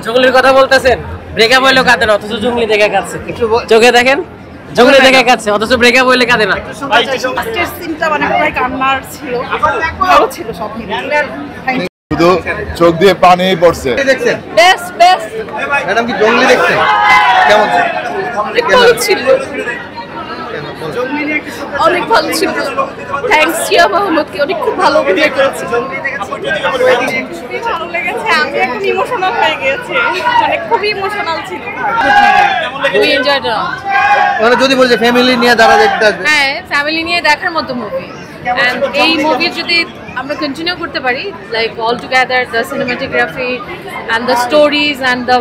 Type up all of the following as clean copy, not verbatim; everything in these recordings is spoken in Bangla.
জঙ্গলির কথা বলতেছেন, ব্রেকআপ হইলো কাঁদে না, অথচ জঙ্গলি দেখে কাঁদছে। চোখে দেখেন, জঙ্গলি দেখে কাঁদছে, অথচ ব্রেকআপ হইলে কাঁদে না। আজকের সিনটা মানে পুরো কান্নার ছিল, ভালো ছিল সব মিলিয়ে। শুধু চোখ দিয়ে পানি পড়ছে। দেখছেন বেস্ট বেস্ট। ম্যাডাম কি জঙ্গলি দেখছেন? কেমন ছিল? অনেক ভালো ছিল, অনেক ভালো ছিল। থ্যাঙ্কস সিয়া মাহমুদকে, অনেক খুব ভালো অভিনয় করেছে। ভালো লেগেছে, আমি এখন ইমোশনাল হয়ে গেছি, মানে খুবই ইমোশনাল ছিল। উই এনজয়ড ইট। মানে যদি বলছে ফ্যামিলি নিয়ে যারা দেখতে আসবে, হ্যাঁ ফ্যামিলি নিয়ে দেখার মতো মুভি। এন্ড এই মুভি যদি আমরা কন্টিনিউ করতে পারি, like all together the cinematography and the stories and the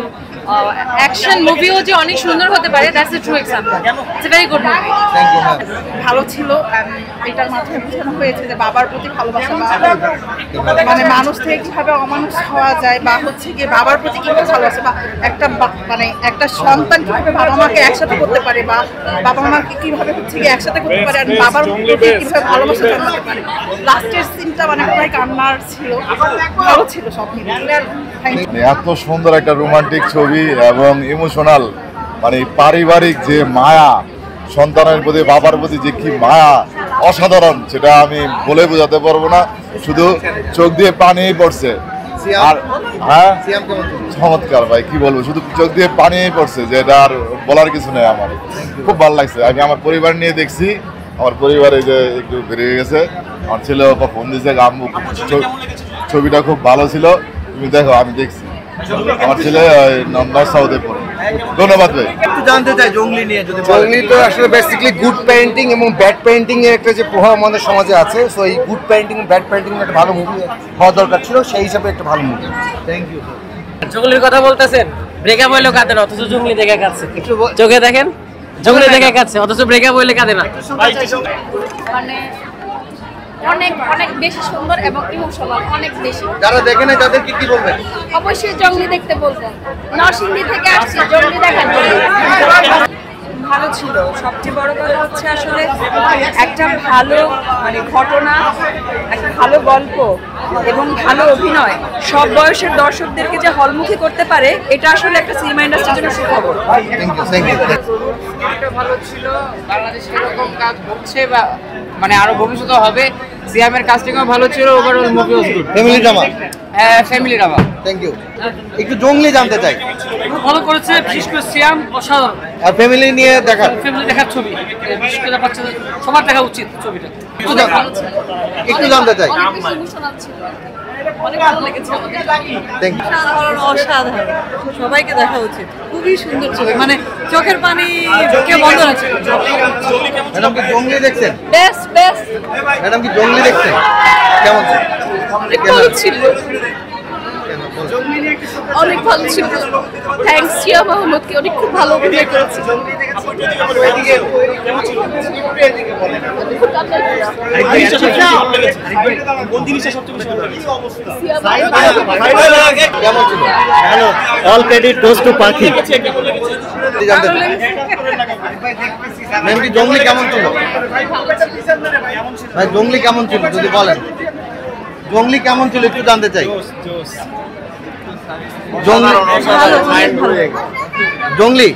action মুভিও যে অনেক সুন্দর হতে পারে, that's a true example. It's a very good movie. Thank you ma'am. ভালো ছিল। এটার মাধ্যমে বোঝানো হয়েছে যে বাবার প্রতি ভালোবাসা, মানে মানুষ থেকে কিভাবে অমানুষ হওয়া যায়, বা হচ্ছে গিয়ে বাবার প্রতি কিভাবে ভালোবাসা, বা একটা মানে একটা সন্তান কিভাবে বাবা মাকে একসাথে করতে পারে, বা বাবা মাকে কিভাবে হচ্ছে গিয়ে একসাথে করতে পারে, আর বাবার প্রতি কিভাবে ভালোবাসা জন্মাতে পারে। লাস্টের সিনটা মানে পুরো কান্নার ছিল, ভালো ছিল সব মিলিয়ে। এত সুন্দর একটা রোমান্টিক ছবি এবং ইমোশনাল, মানে পারিবারিক যে মায়া, সন্তানের প্রতি বাবার প্রতি যে কি মায়া, অসাধারণ, সেটা আমি বলে বোঝাতে পারবো না। শুধু চোখ দিয়ে পানি পড়ছে। আর হ্যাঁ, চমৎকার ভাই, কি বলবো, শুধু চোখ দিয়ে পানি পড়ছে, যেটা আর বলার কিছু নেই। আমার খুব ভালো লাগছে। আমি আমার পরিবার নিয়ে দেখছি, আমার পরিবারে যে একটু বেরিয়ে গেছে, আমার ছেলে ফোন দিয়েছে, আম্মু ছবিটা খুব ভালো ছিল, তুমি দেখো। আমি দেখছি, আমার ছেলে নর্থ সাউথে পড়ে। ধন্যবাদ ভাই। একটু জানতে চাই জঙ্গলি নিয়ে যদি বলেন। জঙ্গলি তো আসলে বেসিক্যালি গুড প্যারেন্টিং এবং ব্যাড প্যারেন্টিং এর একটা যে প্রভাব আমাদের সমাজে আছে, সো এই গুড প্যারেন্টিং ব্যাড প্যারেন্টিং একটা ভালো মুভি হওয়া দরকার ছিল, সেই হিসাবে একটা ভালো মুভি। Thank you. জঙ্গলির কথা বলতেছেন, ব্রেকআপ হইলো কাঁদে না, অথচ জঙ্গলি দেখে কাঁদছে। চোখে দেখেন, জঙ্গলি দেখে কাঁদছে, অথচ ব্রেকআপ হইলে কাঁদে না। মানে অনেক অনেক বেশি সুন্দর এবং ইমোশনাল, অনেক বেশি। যারা দেখে না তাদেরকে কি বলবেন? অবশ্যই জঙ্গলি দেখতে বলবেন। নরসিংদী থেকে আসছি জঙ্গলি দেখার জন্য। ভালো ছিল। সবচেয়ে বড় কথা হচ্ছে আসলে একটা ভালো মানে ঘটনা, একটা ভালো গল্প এবং ভালো অভিনয় সব বয়সের দর্শকদেরকে যে হলমুখী করতে পারে, এটা আসলে একটা সিনেমা ইন্ডাস্ট্রির জন্য সুখবর। Thank you. এটা ভালো ছিল। বাংলাদেশে এরকম কাজ হচ্ছে বা মানে আরো ভবিষ্যতে হবে। সিয়ামের কাস্টিংও ভালো ছিল, overall movie was good. Family drama. হ্যাঁ, ফ্যামিলি ড্রামা। Thank you. একটু জঙ্গলি জানতে চাই। ভালো করেছে, বিশেষ করে সিয়াম অসাধারণ। আর ফ্যামিলি নিয়ে দেখার, ফ্যামিলি দেখার ছবি, বিশেষ করে বাচ্চাদের সবার দেখা উচিত ছবিটা। একটু জানতে চাই। ইমোশনাল ছিল, অনেক ভালো লেগেছে আমাদের। Thank you. অসাধারণ, সবাইকে দেখা উচিত। খুবই সুন্দর ছবি, মানে চোখের পানি চোখে বন্ধ আছে। ম্যাডাম কি জঙ্গলি দেখছেন? Best best. ম্যাডাম কি জঙ্গলি দেখছেন? কেমন ছিল? অনেক ভালো ছিল, অনেক ভালো ছিল। থ্যাঙ্কস সিয়া মাহমুদকে, অনেক খুব ভালো অভিনয় করেছে। কেমন ছিল? অল ক্রেডিট গোস টু পাখি। ম্যাম কি জঙ্গলি কেমন ছিল? ভাই জঙ্গলি কেমন ছিল যদি বলেন? জঙ্গলি কেমন ছিল একটু জানতে চাই। জঙ্গলি জঙ্গলি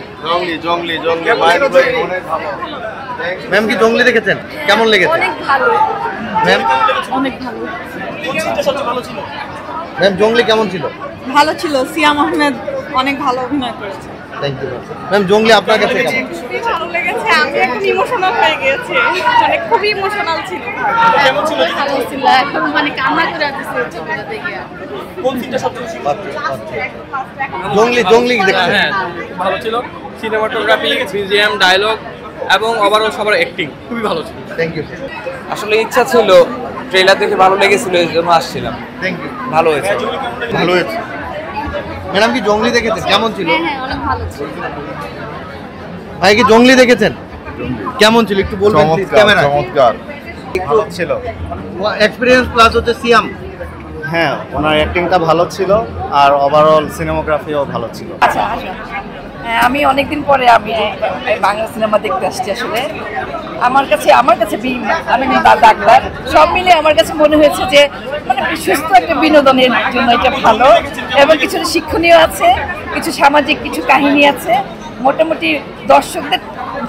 ম্যাম কি জঙ্গলি দেখেছেন? কেমন লেগেছে? অনেক ভালো, ম্যাম অনেক ভালো। ম্যাম জঙ্গলি কেমন ছিল? ভালো ছিল, সিয়াম আহমেদ অনেক ভালো অভিনয় করেছে। Thank you ma'am. জঙ্গলি আপনার কাছে কেমন? খুবই ভালো লেগেছে, আমি এখন ইমোশনাল হয়ে গেছি, মানে খুবই ইমোশনাল ছিল। ভালো ছিল, এখন মানে কান্না করে আসছে ছবিটা দেখে। জঙ্গলি দেখছেন? হ্যাঁ, ভালো ছিল। সিনেমাটোগ্রাফি, বিজিএম, ডায়লগ এবং ওভারঅল সবার অ্যাক্টিং খুবই ভালো ছিল। Thank you. আসলে ইচ্ছা ছিল, ট্রেলার দেখে ভালো লেগেছিল, এই জন্য আসছিলাম। Thank you. ভালো হয়েছে। ভালো হয়েছে। ম্যাডাম কি জঙ্গলি দেখেছেন? কেমন ছিল? হ্যাঁ অনেক ভালো ছিল। ভাই কি জঙ্গলি দেখেছেন? কেমন ছিল একটু বলবেন প্লিজ? ক্যামেরা চমৎকার ভালো ছিল। এক্সপেরিয়েন্স প্লাস হচ্ছে সিয়াম। হ্যাঁ, ওনার অ্যাক্টিংটা ভালো ছিল আর ওভারঅল সিনেমাগ্রাফিও ভালো ছিল। আমি অনেকদিন পরে আমি বাংলা সিনেমা দেখতে আসছি আসলে। আমার কাছে আমি ডাক্তার, সব মিলে আমার কাছে মনে হয়েছে যে মানে সুস্থ একটা বিনোদনের জন্য এটা ভালো, এবং কিছু শিক্ষণীয় আছে, কিছু সামাজিক কিছু কাহিনী আছে, মোটামুটি দর্শকদের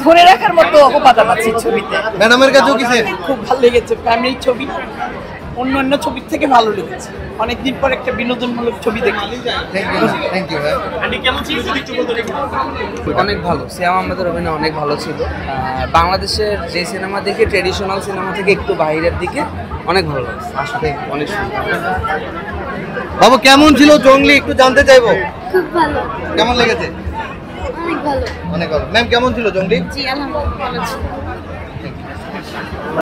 ধরে রাখার মতো উপাদান আছে ছবিতে। ম্যাডামের কাছেও কি সেম? খুব ভালো লেগেছে, ফ্যামিলি ছবি, অন্য ছবির থেকে ভালো লেগেছে, অনেকদিন পর একটা বিনোদনমূলক ছবি দেখি। থ্যাংক ইউ ভাই। অনেক ভালো, সিয়াম আহমেদের অভিনয় অনেক ভালো ছিল। বাংলাদেশের যে সিনেমা দেখে ট্রেডিশনাল সিনেমা থেকে একটু বাইরের দিকে অনেক ভালো লাগছে, আসলে অনেক সুন্দর। বাবু কেমন ছিল জঙ্গলি একটু জানতে চাইবো। খুব ভালো, কেমন লেগেছে? অনেক ভালো। অনেক ভালো। ম্যাম কেমন ছিল জঙ্গলি? জি আলহামদুলিল্লাহ ভালো ছিল।